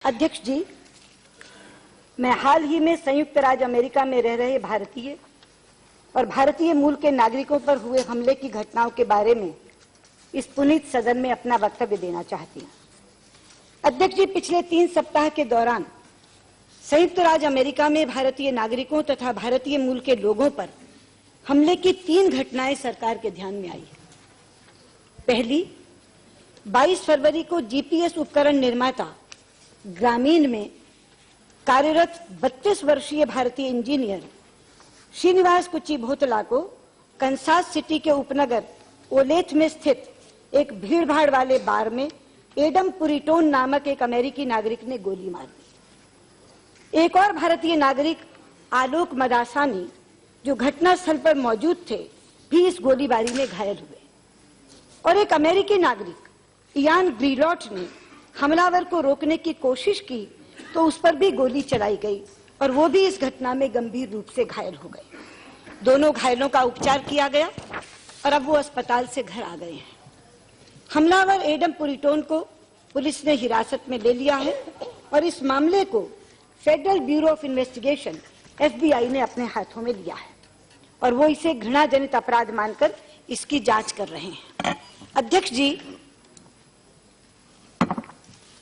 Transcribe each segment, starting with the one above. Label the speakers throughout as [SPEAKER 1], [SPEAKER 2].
[SPEAKER 1] अध्यक्ष जी, मैं हाल ही में संयुक्त राज्य अमेरिका में रह रहे भारतीय और भारतीय मूल के नागरिकों पर हुए हमले की घटनाओं के बारे में इस पुनीत सदन में अपना वक्तव्य देना चाहती हूं। अध्यक्ष जी, पिछले 3 सप्ताह के दौरान संयुक्त राज्य अमेरिका में भारतीय नागरिकों तथा भारतीय मूल के लोगों पर हमले की 3 घटनाएं सरकार के ध्यान में आई है। पहली, 22 फरवरी को जीपीएस उपकरण निर्माता ग्रामीण में कार्यरत 32 वर्षीय भारतीय इंजीनियर श्रीनिवास कुचिबोतला को कंसास सिटी के उपनगर ओलेथ में स्थित एक भीड़भाड़ वाले बार में एडम पुरिटोन नामक एक अमेरिकी नागरिक ने गोली मार दी। एक और भारतीय नागरिक आलोक मदासानी, जो घटनास्थल पर मौजूद थे, भी इस गोलीबारी में घायल हुए और एक अमेरिकी नागरिक इयान ग्रीलॉट ने हमलावर को रोकने की कोशिश की तो उस पर भी गोली चलाई गई और वो भी इस घटना में गंभीर रूप से घायल हो गए। दोनों घायलों का उपचार किया गया और अब वो अस्पताल से घर आ गए हैं। हमलावर एडम पुरिटोन को पुलिस ने हिरासत में ले लिया है और इस मामले को federal bureau of investigation FBI ने अपने हाथों में लिया है और वो इसे घृणाजनित अपराध मानकर इसकी जांच कर रहे हैं। अध्यक्ष जी,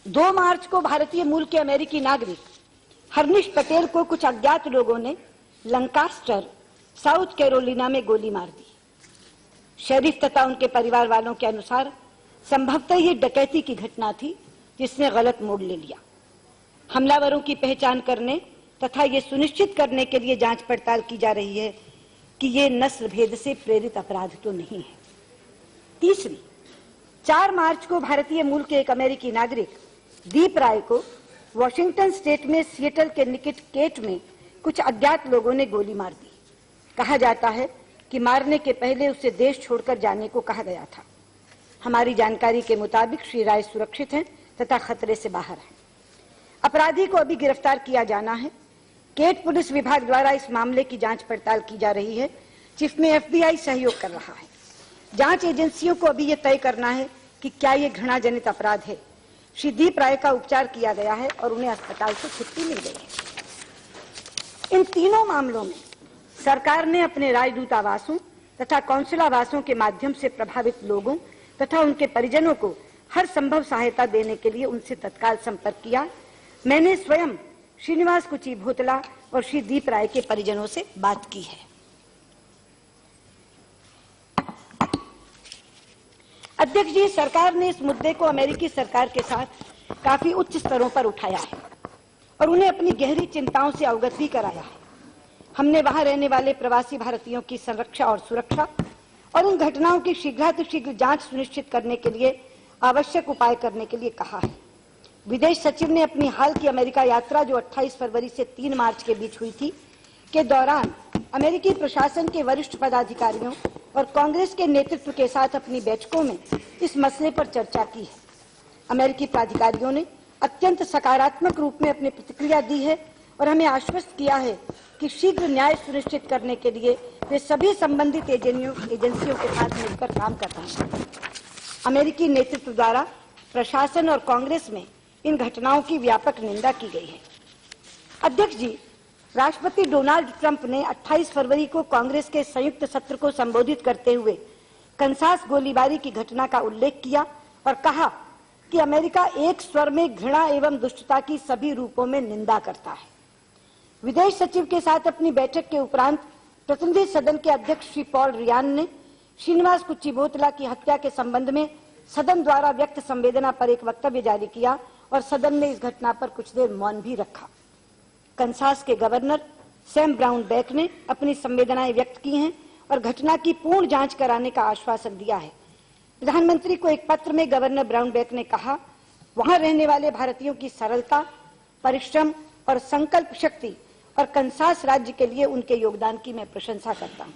[SPEAKER 1] 2 मार्च को भारतीय मूल के अमेरिकी नागरिक हर्निश पटेल को कुछ अज्ञात लोगों ने लंकास्टर, साउथ कैरोलिना में गोली मार दी। शेरिफ तथा उनके परिवार वालों के अनुसार संभवतः ये डकैती की घटना थी जिसने गलत मोड़ ले लिया। हमलावरों की पहचान करने तथा ये सुनिश्चित करने के लिए जांच पड़ताल की जा रही है कि ये नस्ल भेद से प्रेरित अपराध तो नहीं है। तीसरी, 4 मार्च को भारतीय मूल के एक अमेरिकी नागरिक दीप राय को वॉशिंगटन स्टेट में सिएटल के निकट केट में कुछ अज्ञात लोगों ने गोली मार दी। कहा जाता है कि मारने के पहले उसे देश छोड़कर जाने को कहा गया था। हमारी जानकारी के मुताबिक श्री राय सुरक्षित हैं तथा खतरे से बाहर हैं। अपराधी को अभी गिरफ्तार किया जाना है। केट पुलिस विभाग द्वारा इस मामले की जांच पड़ताल की जा रही है, जिसमें FBI सहयोग कर रहा है। जांच एजेंसियों को अभी यह तय करना है कि क्या यह घृणाजनित अपराध है। श्री दीप राय का उपचार किया गया है और उन्हें अस्पताल से छुट्टी मिल गई है। इन तीनों मामलों में सरकार ने अपने राजदूतावासों तथा कौंसलावासों के माध्यम से प्रभावित लोगों तथा उनके परिजनों को हर संभव सहायता देने के लिए उनसे तत्काल संपर्क किया। मैंने स्वयं श्रीनिवास कुचिबोतला और श्री दीप राय के परिजनों से बात की है। अध्यक्ष जी, सरकार ने इस मुद्दे को अमेरिकी सरकार के साथ काफी उच्च स्तरों पर उठाया है और उन्हें अपनी गहरी चिंताओं से अवगत भी कराया है। हमने वहां रहने वाले प्रवासी भारतीयों की संरक्षा और सुरक्षा और उन घटनाओं की शीघ्रातिशीघ्र जांच सुनिश्चित करने के लिए आवश्यक उपाय करने के लिए कहा है। विदेश सचिव ने अपनी हाल की अमेरिका यात्रा, जो 28 फरवरी से 3 मार्च के बीच हुई थी, के दौरान अमेरिकी प्रशासन के वरिष्ठ पदाधिकारियों और कांग्रेस के नेतृत्व के साथ अपनी बैठकों में इस मसले पर चर्चा की है। अमेरिकी प्राधिकारियों ने अत्यंत सकारात्मक रूप में अपनी प्रतिक्रिया दी है और हमें आश्वस्त किया है कि शीघ्र न्याय सुनिश्चित करने के लिए वे सभी संबंधित एजेंसियों के साथ मिलकर काम कर रहे हैं। अमेरिकी नेतृत्व द्वारा प्रशासन और कांग्रेस में इन घटनाओं की व्यापक निंदा की गई है। अध्यक्ष जी, राष्ट्रपति डोनाल्ड ट्रंप ने 28 फरवरी को कांग्रेस के संयुक्त सत्र को संबोधित करते हुए कंसास गोलीबारी की घटना का उल्लेख किया और कहा कि अमेरिका एक स्वर में घृणा एवं दुष्टता की सभी रूपों में निंदा करता है। विदेश सचिव के साथ अपनी बैठक के उपरांत प्रतिनिधि सदन के अध्यक्ष श्री पॉल रियान ने श्रीनिवास कुचिबोतला की हत्या के संबंध में सदन द्वारा व्यक्त संवेदना पर एक वक्तव्य जारी किया और सदन ने इस घटना पर कुछ देर मौन भी रखा। कंसास के गवर्नर सैम ब्राउन बैक ने अपनी संवेदनाएं व्यक्त की हैं और घटना की पूर्ण जांच कराने का आश्वासन दिया है। प्रधानमंत्री को एक पत्र में गवर्नर ब्राउन बैक ने कहा, वहां रहने वाले भारतीयों की सरलता, परिश्रम और संकल्प शक्ति और कंसास राज्य के लिए उनके योगदान की मैं प्रशंसा करता हूं।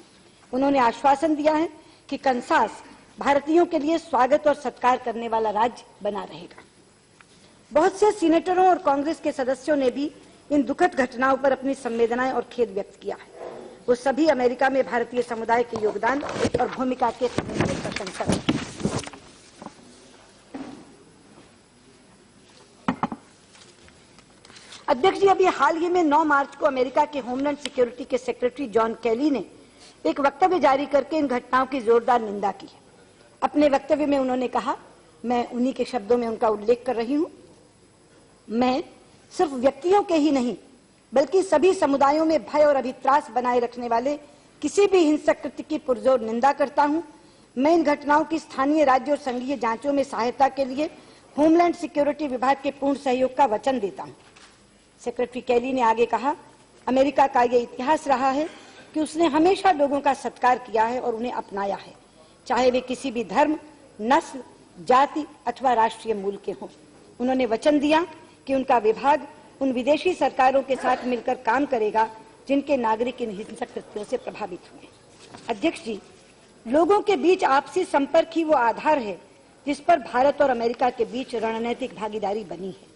[SPEAKER 1] उन्होंने आश्वासन दिया है कि कंसास भारतीयों के लिए स्वागत और सत्कार करने वाला राज्य बना रहेगा। बहुत से सीनेटरों और कांग्रेस के सदस्यों ने भी इन दुखद घटनाओं पर अपनी संवेदनाएं और खेद व्यक्त किया है। वो सभी अमेरिका में भारतीय समुदाय के योगदान और भूमिका के प्रशंसक हैं। अध्यक्ष जी, अभी हाल ही में 9 मार्च को अमेरिका के होमलैंड सिक्योरिटी के सेक्रेटरी जॉन केली ने एक वक्तव्य जारी करके इन घटनाओं की जोरदार निंदा की है। अपने वक्तव्य में उन्होंने कहा, मैं उन्हीं के शब्दों में उनका उल्लेख कर रही हूं, मैं सिर्फ व्यक्तियों के ही नहीं बल्कि सभी समुदायों में भय और अभित्रास बनाए रखने वाले किसी भी हिंसक कृत्य की पुरजोर निंदा करता हूं। मैं इन घटनाओं की स्थानीय, राज्य और संघीय जांचों में सहायता के लिए होमलैंड सिक्योरिटी विभाग के पूर्ण सहयोग का वचन देता हूं। सेक्रेटरी केली ने आगे कहा, अमेरिका का यह इतिहास रहा है कि उसने हमेशा लोगों का सत्कार किया है और उन्हें अपनाया है, चाहे वे किसी भी धर्म, नस्ल, जाति अथवा राष्ट्रीय मूल के हों। उन्होंने वचन दिया कि उनका विभाग उन विदेशी सरकारों के साथ मिलकर काम करेगा जिनके नागरिक इन हिंसक कृत्यों से प्रभावित हुए। अध्यक्ष जी, लोगों के बीच आपसी संपर्क ही वो आधार है जिस पर भारत और अमेरिका के बीच रणनीतिक भागीदारी बनी है।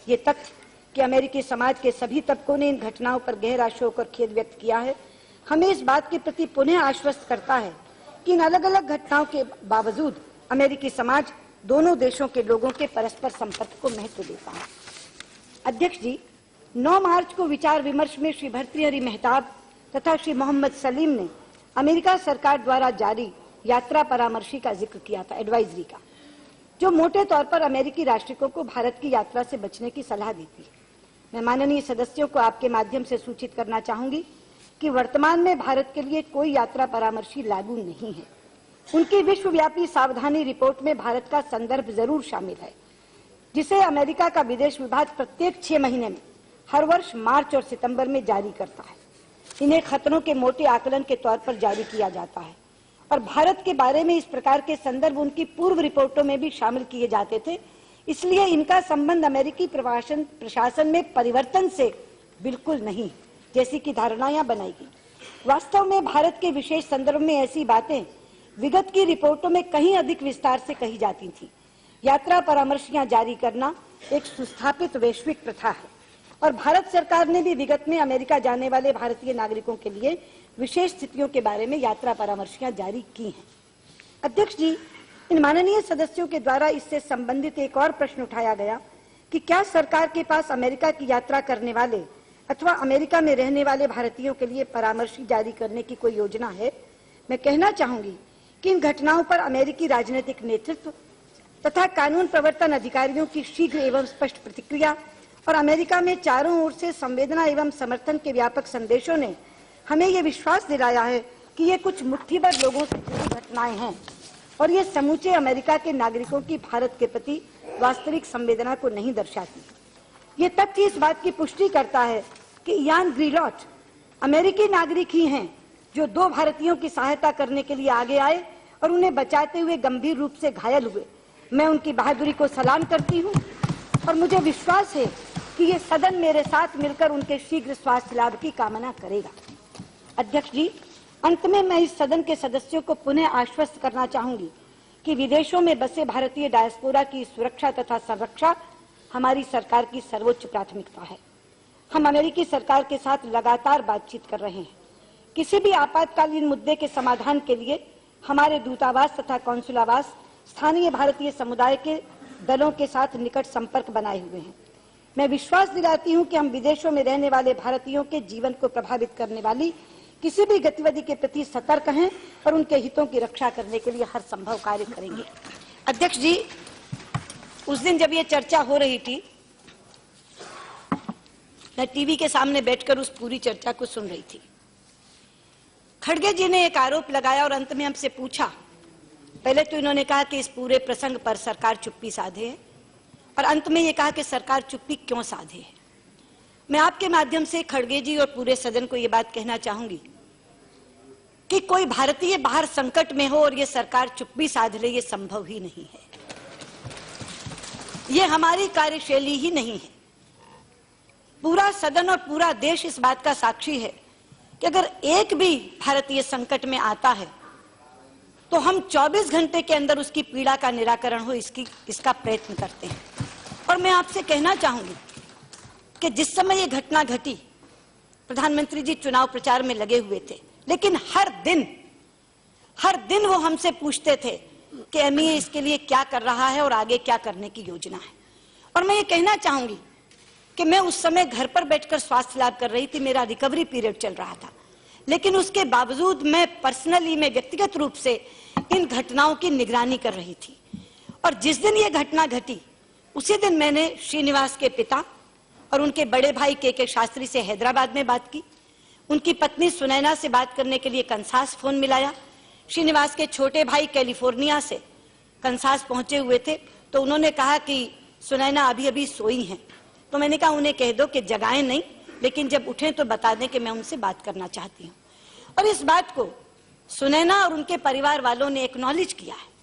[SPEAKER 1] ये तथ्य कि अमेरिकी समाज के सभी तबकों ने इन घटनाओं पर गहरा शोक और खेद व्यक्त किया है, हमें इस बात के प्रति पुनः आश्वस्त करता है कि इन अलग अलग घटनाओं के बावजूद अमेरिकी समाज दोनों देशों के लोगों के परस्पर संपर्क को महत्व देता है। अध्यक्ष जी, 9 मार्च को विचार विमर्श में श्री भर्तृहरि मेहताब तथा श्री मोहम्मद सलीम ने अमेरिका सरकार द्वारा जारी यात्रा परामर्शी का जिक्र किया था, एडवाइजरी का, जो मोटे तौर पर अमेरिकी राष्ट्रिकों को भारत की यात्रा से बचने की सलाह देती है। मैं माननीय सदस्यों को आपके माध्यम से सूचित करना चाहूंगी कि वर्तमान में भारत के लिए कोई यात्रा परामर्शी लागू नहीं है। उनकी विश्वव्यापी सावधानी रिपोर्ट में भारत का संदर्भ जरूर शामिल है, जिसे अमेरिका का विदेश विभाग प्रत्येक 6 महीने में हर वर्ष मार्च और सितंबर में जारी करता है। इन्हें खतरों के मोटे आकलन के तौर पर जारी किया जाता है और भारत के बारे में इस प्रकार के संदर्भ उनकी पूर्व रिपोर्टों में भी शामिल किए जाते थे। इसलिए इनका संबंध अमेरिकी प्रशासन में परिवर्तन से बिल्कुल नहीं, जैसी की धारणाएं बनाई गई। वास्तव में भारत के विशेष संदर्भ में ऐसी बातें विगत की रिपोर्टों में कहीं अधिक विस्तार से कही जाती थी। यात्रा परामर्शियां जारी करना एक सुस्थापित वैश्विक प्रथा है और भारत सरकार ने भी विगत में अमेरिका जाने वाले भारतीय नागरिकों के लिए विशेष स्थितियों के बारे में यात्रा परामर्शियां जारी की हैं। अध्यक्ष जी, इन माननीय सदस्यों के द्वारा इससे संबंधित एक और प्रश्न उठाया गया कि क्या सरकार के पास अमेरिका की यात्रा करने वाले अथवा अमेरिका में रहने वाले भारतीयों के लिए परामर्शी जारी करने की कोई योजना है। मैं कहना चाहूंगी कि इन घटनाओं पर अमेरिकी राजनीतिक नेतृत्व तथा कानून प्रवर्तन अधिकारियों की शीघ्र एवं स्पष्ट प्रतिक्रिया और अमेरिका में चारों ओर से संवेदना एवं समर्थन के व्यापक संदेशों ने हमें ये विश्वास दिलाया है कि ये कुछ मुट्ठीभर लोगों से जुड़ी घटनाएं हैं और ये समूचे अमेरिका के नागरिकों की भारत के प्रति वास्तविक संवेदना को नहीं दर्शाती। ये तथ्य इस बात की पुष्टि करता है कि इयान ग्रीलॉट अमेरिकी नागरिक ही हैं जो 2 भारतीयों की सहायता करने के लिए आगे आए और उन्हें बचाते हुए गंभीर रूप से घायल हुए। मैं उनकी बहादुरी को सलाम करती हूँ और मुझे विश्वास है कि ये सदन मेरे साथ मिलकर उनके शीघ्र स्वास्थ्य लाभ की कामना करेगा। अध्यक्ष जी, अंत में मैं इस सदन के सदस्यों को पुनः आश्वस्त करना चाहूंगी कि विदेशों में बसे भारतीय डायस्पोरा की सुरक्षा तथा संरक्षा हमारी सरकार की सर्वोच्च प्राथमिकता है। हम अमेरिकी सरकार के साथ लगातार बातचीत कर रहे हैं। किसी भी आपातकालीन मुद्दे के समाधान के लिए हमारे दूतावास तथा कौंसुलावास स्थानीय भारतीय समुदाय के दलों के साथ निकट संपर्क बनाए हुए हैं। मैं विश्वास दिलाती हूं कि हम विदेशों में रहने वाले भारतीयों के जीवन को प्रभावित करने वाली किसी भी गतिविधि के प्रति सतर्क हैं और उनके हितों की रक्षा करने के लिए हर संभव कार्य करेंगे। अध्यक्ष जी, उस दिन जब ये चर्चा हो रही थी, मैं टीवी के सामने बैठकर उस पूरी चर्चा को सुन रही थी। खड़गे जी ने एक आरोप लगाया और अंत में हमसे पूछा। पहले तो इन्होंने कहा कि इस पूरे प्रसंग पर सरकार चुप्पी साधे है और अंत में ये कहा कि सरकार चुप्पी क्यों साधे है। मैं आपके माध्यम से खड़गे जी और पूरे सदन को ये बात कहना चाहूंगी कि कोई भारतीय बाहर संकट में हो और ये सरकार चुप्पी साध ले, ये संभव ही नहीं है। ये हमारी कार्यशैली ही नहीं है। पूरा सदन और पूरा देश इस बात का साक्षी है कि अगर एक भी भारतीय संकट में आता है तो हम 24 घंटे के अंदर उसकी पीड़ा का निराकरण हो इसका प्रयत्न करते हैं। और मैं आपसे कहना चाहूंगी कि जिस समय ये घटना घटी, प्रधानमंत्री जी चुनाव प्रचार में लगे हुए थे, लेकिन हर दिन वो हमसे पूछते थे कि एमईए इसके लिए क्या कर रहा है और आगे क्या करने की योजना है। और मैं ये कहना चाहूंगी कि मैं उस समय घर पर बैठकर स्वास्थ्य लाभ कर रही थी, मेरा रिकवरी पीरियड चल रहा था, लेकिन उसके बावजूद मैं पर्सनली, मैं व्यक्तिगत रूप से इन घटनाओं की निगरानी कर रही थी। और जिस दिन ये घटना घटी उसी दिन मैंने श्रीनिवास के पिता और उनके बड़े भाई के शास्त्री से हैदराबाद में बात की। उनकी पत्नी सुनैना से बात करने के लिए कंसास फोन मिलाया। श्रीनिवास के छोटे भाई कैलिफोर्निया से कंसास पहुंचे हुए थे, तो उन्होंने कहा कि सुनैना अभी अभी सोई हैं। तो मैंने कहा उन्हें कह दो कि जगाएं नहीं, लेकिन जब उठें तो बता दें कि मैं उनसे बात करना चाहती हूँ। और इस बात को सुनैना और उनके परिवार वालों ने एक्नॉलेज किया है।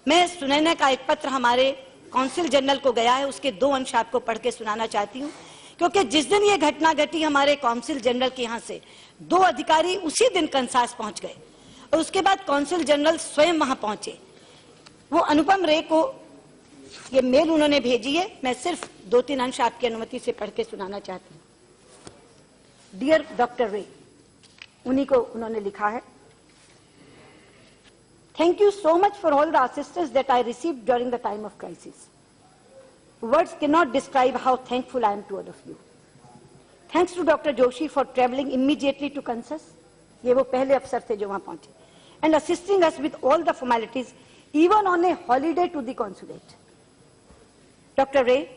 [SPEAKER 1] मैं सुनैना का एक पत्र हमारे कौंसिल जनरल को गया है, उसके 2 अंश आपको पढ़ के सुनाना चाहती हूँ, क्योंकि जिस दिन ये घटना घटी हमारे कौंसिल जनरल के यहाँ से 2 अधिकारी उसी दिन कंसास पहुंच गए और उसके बाद कौंसिल जनरल स्वयं वहां पहुंचे। वो अनुपम रे को ये मेल उन्होंने भेजी है, मैं सिर्फ 2-3 अंश आपकी अनुमति से पढ़ के सुनाना चाहती हूँ। डियर डॉक्टर रे, उन्हीं को उन्होंने लिखा है, Thank you so much for all the assistance that I received during the time of crisis. Words cannot describe how thankful I am to all of you. Thanks to Dr. Joshi for traveling immediately to Kansas. ये वो पहले अफसर थे जो वहां पहुंचे. And assisting us with all the formalities, even on a holiday to the consulate. Dr. Ray,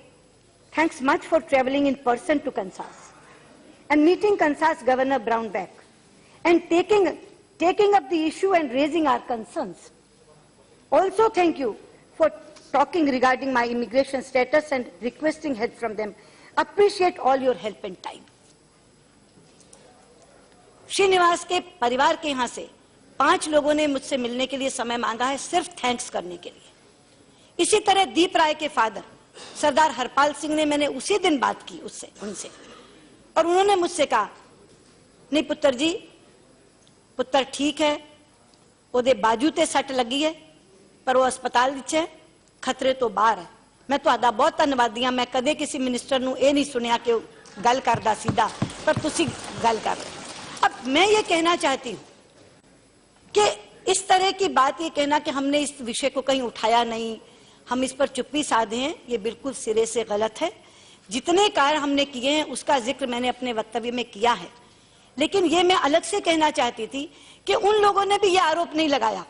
[SPEAKER 1] thanks much for traveling in person to Kansas and meeting Kansas Governor Brownback and taking up the issue and raising our concerns. Also thank you for talking regarding my immigration status and requesting help from them. Appreciate all your help and time. Srinivas के परिवार के यहाँ से 5 लोगों ने मुझसे मिलने के लिए समय मांगा है, सिर्फ थैंक्स करने के लिए। इसी तरह दीप राय के फादर सरदार हरपाल सिंह ने, मैंने उसी दिन बात की उनसे और उन्होंने मुझसे कहा, नहीं पुत्र जी, पुत्र ठीक है, ਉਹਦੇ ਬਾਜੂ ਤੇ ਸੱਟ ਲੱਗੀ ਹੈ ਪਰ ਉਹ ਹਸਪਤਾਲ ਵਿੱਚ ਹੈ, ਖਤਰੇ ਤੋਂ ਬਾਹਰ ਹੈ। मैं ਤੁਹਾਡਾ बहुत ਧੰਨਵਾਦੀ ਹਾਂ। मैं कदे किसी मिनिस्टर ਨੂੰ ਇਹ नहीं सुनिया कि गल करदा सीधा, पर तुसी गल कर रहे। अब मैं ये कहना चाहती हूँ कि इस तरह की बात ये कहना कि हमने इस विषय को कहीं उठाया नहीं, हम इस पर चुप्पी साधे हैं, ये बिल्कुल सिरे से गलत है। जितने कार्य हमने किए हैं उसका जिक्र मैंने अपने वक्तव्य में किया है, लेकिन ये मैं अलग से कहना चाहती थी कि उन लोगों ने भी ये आरोप नहीं लगाया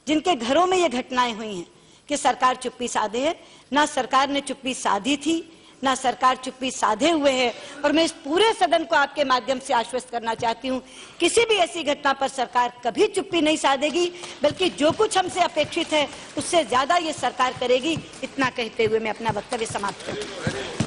[SPEAKER 1] जिनके घरों में ये घटनाएं हुई हैं कि सरकार चुप्पी साधे है। ना सरकार ने चुप्पी साधी थी, ना सरकार चुप्पी साधे हुए है। और मैं इस पूरे सदन को आपके माध्यम से आश्वस्त करना चाहती हूँ, किसी भी ऐसी घटना पर सरकार कभी चुप्पी नहीं साधेगी, बल्कि जो कुछ हमसे अपेक्षित है उससे ज्यादा ये सरकार करेगी। इतना कहते हुए मैं अपना वक्तव्य समाप्त करती हूँ।